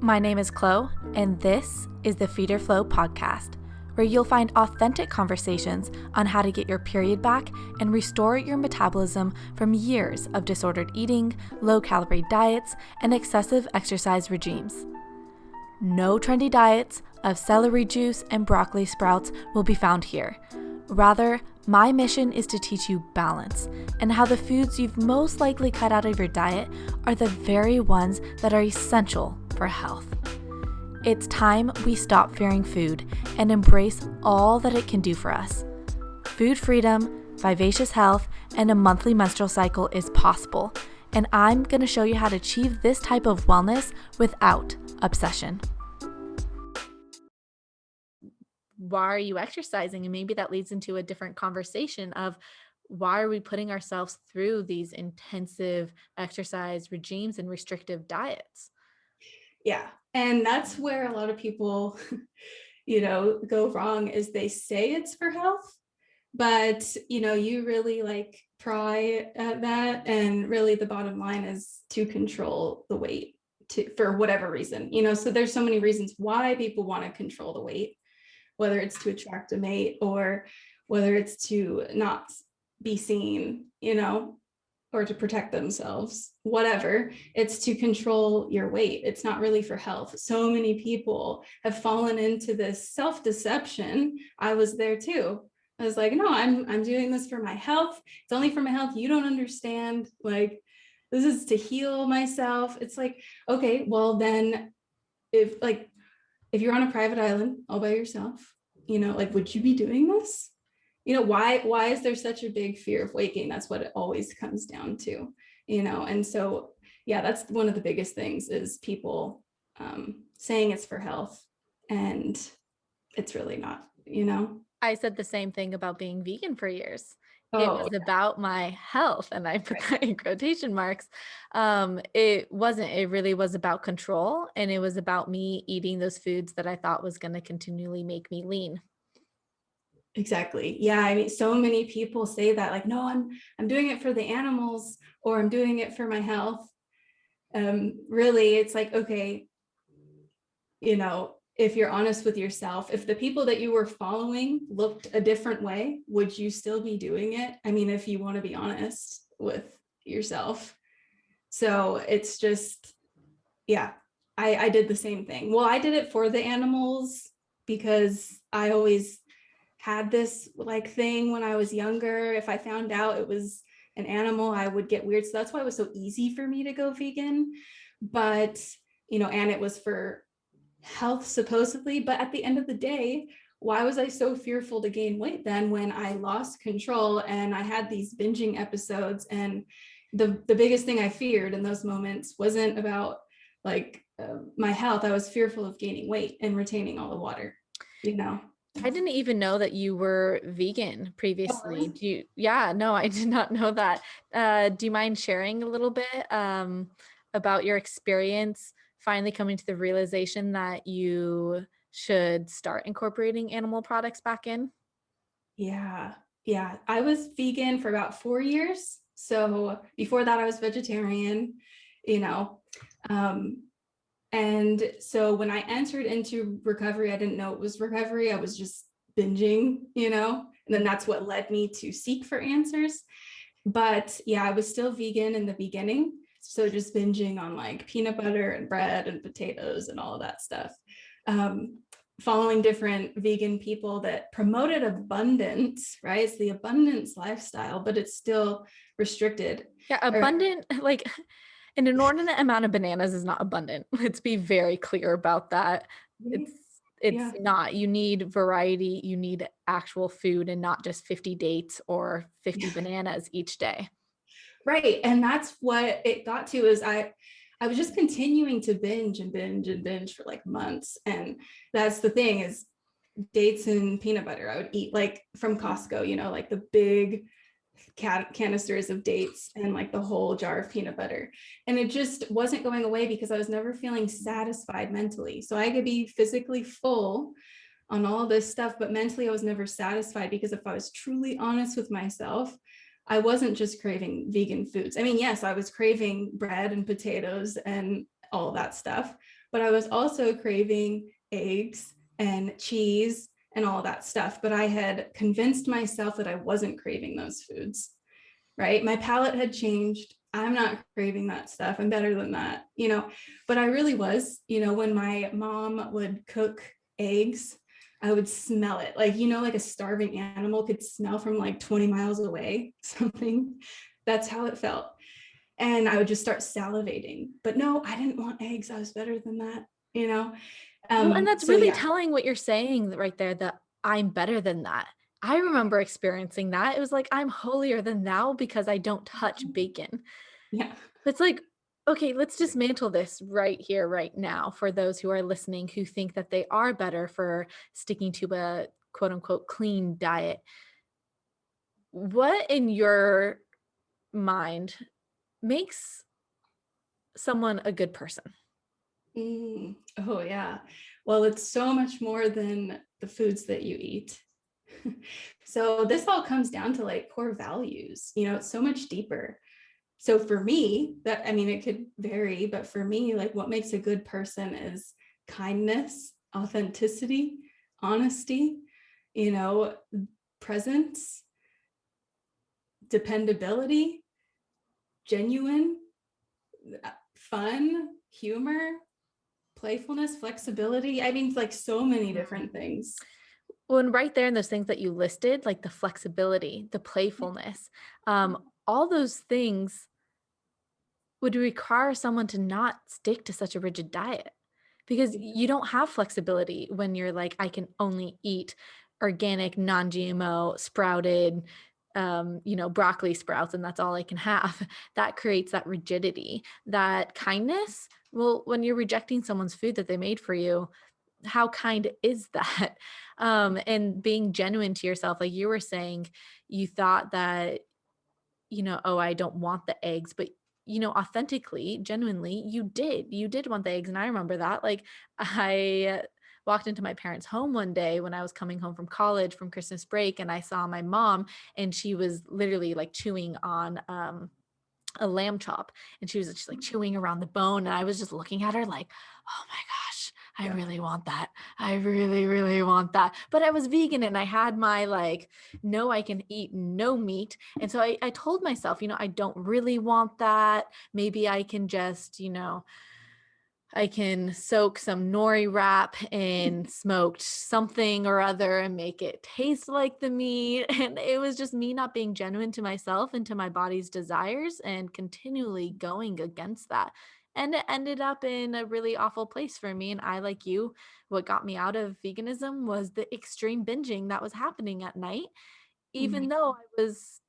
My name is Chloe, and this is the Feed or Flow podcast, where you'll find authentic conversations on how to get your period back and restore your metabolism from years of disordered eating, low-calorie diets, and excessive exercise regimes. No trendy diets of celery juice and broccoli sprouts will be found here. Rather, my mission is to teach you balance and how the foods you've most likely cut out of your diet are the very ones that are essential for health. It's time we stop fearing food and embrace all that it can do for us. Food freedom, vivacious health, and a monthly menstrual cycle is possible, and I'm going to show you how to achieve this type of wellness without obsession. Why are you exercising? And maybe that leads into a different conversation of why are we putting ourselves through these intensive exercise regimes and restrictive diets? Yeah. And that's where a lot of people, go wrong is they say it's for health, but, you really pry at that. And really the bottom line is to control the weight for whatever reason, so there's so many reasons why people want to control the weight, whether it's to attract a mate or whether it's to not be seen, or to protect themselves, whatever. It's to control your weight. It's not really for health. So many people have fallen into this self-deception. I was there too. I was like, no, I'm doing this for my health. It's only for my health. You don't understand. Like, this is to heal myself. It's like, okay, well then if you're on a private island all by yourself, would you be doing this? Why is there such a big fear of weight gain? That's what it always comes down to, and so, yeah, that's one of the biggest things is people saying it's for health and it's really not, I said the same thing about being vegan for years. It Oh, was about my health, and I put that in quotation marks. It wasn't. It really was about control, and it was about me eating those foods that I thought was going to continually make me lean. exactly. Yeah. I mean, so many people say that, like, no, I'm doing it for the animals or I'm doing it for my health. Really, it's like, okay, if you're honest with yourself, if the people that you were following looked a different way, would you still be doing it? I mean, if you want to be honest with yourself. So it's just, yeah, I did the same thing. Well, I did it for the animals because I always had this thing when I was younger. If I found out it was an animal, I would get weird. So that's why it was so easy for me to go vegan. But, and it was for health supposedly, but at the end of the day, why was I so fearful to gain weight then when I lost control and I had these binging episodes? And the biggest thing I feared in those moments wasn't about my health. I was fearful of gaining weight and retaining all the water, I didn't even know that you were vegan previously. Yeah, no, I did not know that. Do you mind sharing a little bit about your experience finally coming to the realization that you should start incorporating animal products back in? Yeah. I was vegan for about 4 years. So before that, I was vegetarian, you know. And so when I entered into recovery, I didn't know it was recovery. I was just binging, and then that's what led me to seek for answers. But yeah, I was still vegan in the beginning. So just binging on peanut butter and bread and potatoes and all of that stuff. Following different vegan people that promoted abundance, right? It's the abundance lifestyle, but it's still restricted. Yeah, abundant, an inordinate amount of bananas is not abundant. Let's be very clear about that. It's not. You need variety. You need actual food and not just 50 dates or 50 bananas each day. Right. And that's what it got to is I was just continuing to binge and binge and binge for months. And that's the thing is dates and peanut butter. I would eat from Costco, the big canisters of dates and the whole jar of peanut butter. And it just wasn't going away because I was never feeling satisfied mentally. So I could be physically full on all this stuff, but mentally I was never satisfied because if I was truly honest with myself, I wasn't just craving vegan foods. I mean, yes, I was craving bread and potatoes and all that stuff, but I was also craving eggs and cheese and all that stuff. But I had convinced myself that I wasn't craving those foods, right? My palate had changed. I'm not craving that stuff. I'm better than that, but I really was, when my mom would cook eggs, I would smell it like, like a starving animal could smell from like 20 miles away, something. That's how it felt. And I would just start salivating. But no, I didn't want eggs. I was better than that, you know? Well, and that's So really yeah. telling what you're saying right there, that I'm better than that. I remember experiencing that. It was like, I'm holier than thou because I don't touch bacon. Yeah. It's like, okay, let's dismantle this right here, right now, for those who are listening who think that they are better for sticking to a quote unquote clean diet. What in your mind makes someone a good person? Oh, yeah. Well, it's so much more than the foods that you eat. So this all comes down to like core values, it's so much deeper. So for me, it could vary, but for me, like what makes a good person is kindness, authenticity, honesty, you know, presence, dependability, genuine, fun, humor, playfulness, flexibility. I mean, like so many different things. Well, and right there in those things that you listed, like the flexibility, the playfulness, all those things would require someone to not stick to such a rigid diet, because you don't have flexibility when you're like, I can only eat organic, non-GMO, sprouted, broccoli sprouts, and that's all I can have. That creates that rigidity, that kindness. Well, when you're rejecting someone's food that they made for you, how kind is that? And being genuine to yourself, like you were saying, you thought that, oh, I don't want the eggs, but authentically, genuinely, you did want the eggs. And I remember that. Like, I walked into my parents' home one day when I was coming home from college from Christmas break, and I saw my mom, and she was literally like chewing on a lamb chop, and she was just like chewing around the bone, and I was just looking at her like, oh my gosh, I Yeah. really want that. I really, really want that. But I was vegan, and I had my like, no, I can eat no meat. And so I told myself, I don't really want that. Maybe I can just, I can soak some nori wrap in smoked something or other and make it taste like the meat. And it was just me not being genuine to myself and to my body's desires and continually going against that. And it ended up in a really awful place for me. And I, like you, what got me out of veganism was the extreme binging that was happening at night, even though I was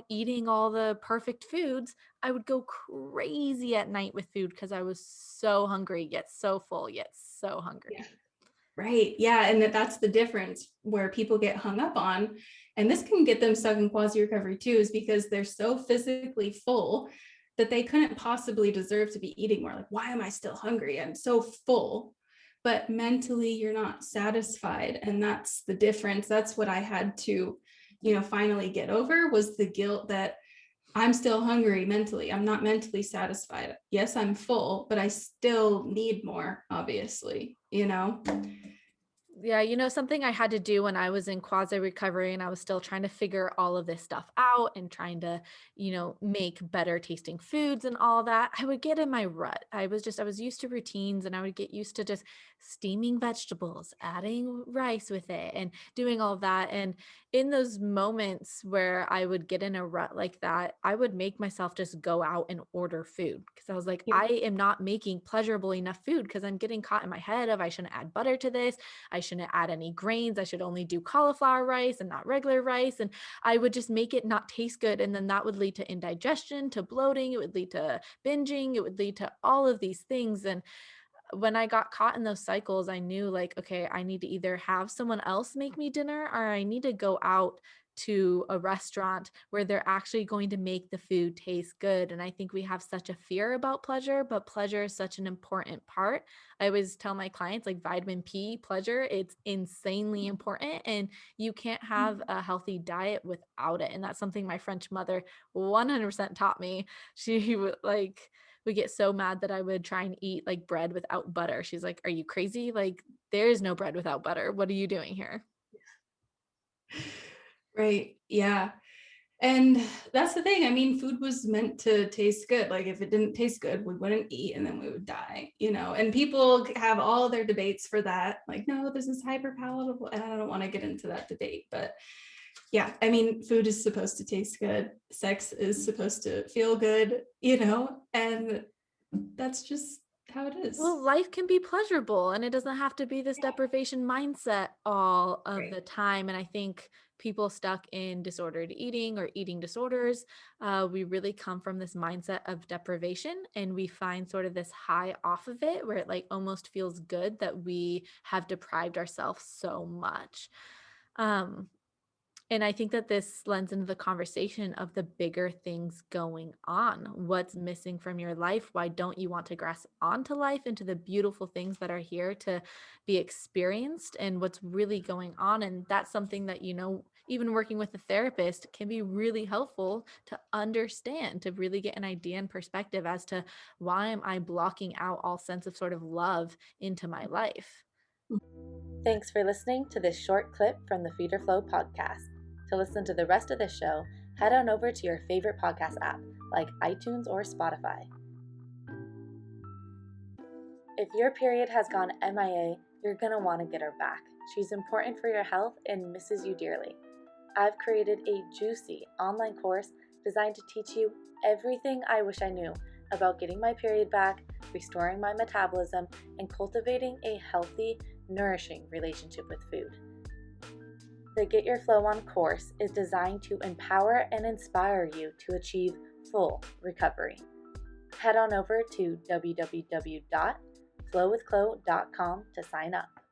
eating all the perfect foods. I would go crazy at night with food because I was so hungry, yet so full, yet so hungry. Yeah. Right. Yeah. And that's the difference where people get hung up on. And this can get them stuck in quasi recovery too, is because they're so physically full that they couldn't possibly deserve to be eating more. Like, why am I still hungry? I'm so full. But mentally, you're not satisfied. And that's the difference. That's what I had to, finally get over, was the guilt that I'm still hungry mentally. I'm not mentally satisfied. Yes, I'm full, but I still need more, obviously. Yeah, something I had to do when I was in quasi recovery and I was still trying to figure all of this stuff out and trying to, make better tasting foods and all that. I would get in my rut. I was used to routines, and I would get used to just steaming vegetables, adding rice with it, and doing all of that. And in those moments where I would get in a rut like that, I would make myself just go out and order food, because I was like, Yeah. I am not making pleasurable enough food, because I'm getting caught in my head of, I shouldn't add butter to this. I shouldn't add any grains. I should only do cauliflower rice and not regular rice. And I would just make it not taste good. And then that would lead to indigestion, to bloating. It would lead to binging. It would lead to all of these things. And when I got caught in those cycles, I knew like, okay, I need to either have someone else make me dinner, or I need to go out to a restaurant where they're actually going to make the food taste good. And I think we have such a fear about pleasure, but pleasure is such an important part. I always tell my clients, like, vitamin P, pleasure, it's insanely important, and you can't have a healthy diet without it. And that's something my French mother 100% taught me. She would like, would get so mad that I would try and eat like bread without butter. She's like, "Are you crazy? Like there is no bread without butter. What are you doing here?" Right. Yeah. And that's the thing. I mean, food was meant to taste good. Like if it didn't taste good, we wouldn't eat and then we would die, and people have all their debates for that. Like, no, this is hyper palatable. And I don't want to get into that debate, but yeah, I mean, food is supposed to taste good. Sex is supposed to feel good, and that's just how it is. Well, life can be pleasurable and it doesn't have to be this deprivation mindset all of the Right. time. And I think people stuck in disordered eating or eating disorders, we really come from this mindset of deprivation and we find sort of this high off of it where it like almost feels good that we have deprived ourselves so much. Um, and I think that this lends into the conversation of the bigger things going on. What's missing from your life? Why don't you want to grasp onto life, into the beautiful things that are here to be experienced and what's really going on? And that's something that, even working with a therapist can be really helpful to understand, to really get an idea and perspective as to why am I blocking out all sense of sort of love into my life. Thanks for listening to this short clip from the Feed or Flow podcast. To listen to the rest of this show, head on over to your favorite podcast app like iTunes or Spotify. If your period has gone MIA, you're going to want to get her back. She's important for your health and misses you dearly. I've created a juicy online course designed to teach you everything I wish I knew about getting my period back, restoring my metabolism, and cultivating a healthy, nourishing relationship with food. The Get Your Flow On course is designed to empower and inspire you to achieve full recovery. Head on over to www.flowwithchlo.com to sign up.